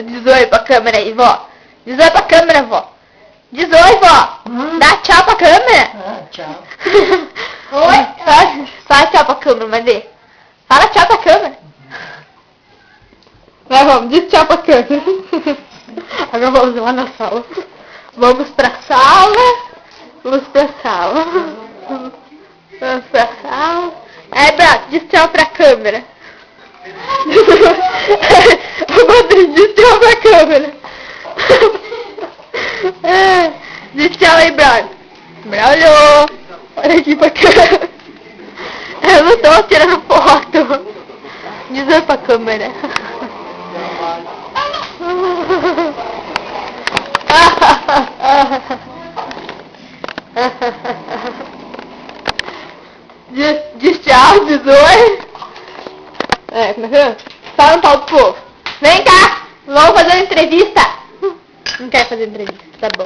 Diz oi pra câmera aí, vó. Diz oi pra câmera, vó. Diz oi, vó. Dá tchau pra câmera. Tchau. Oi. Fala tchau pra câmera, Mandê. Fala tchau pra câmera. Vai, vamos. Diz tchau pra câmera. Agora vamos lá na sala. Vamos pra sala. Vamos pra sala. Vamos pra sala. Aí, Brato, diz tchau pra câmera. O Rodrigo diz tchau pra câmera. Diz tchau aí, Braulio. Braulio, olha aqui pra câmera. Eu não tô tirando foto. Diz oi pra câmera. Diz tchau, diz oi. Como é que é? Fala um pau pro povo. Vem cá, vamos fazer uma entrevista. Não quer fazer entrevista, tá bom.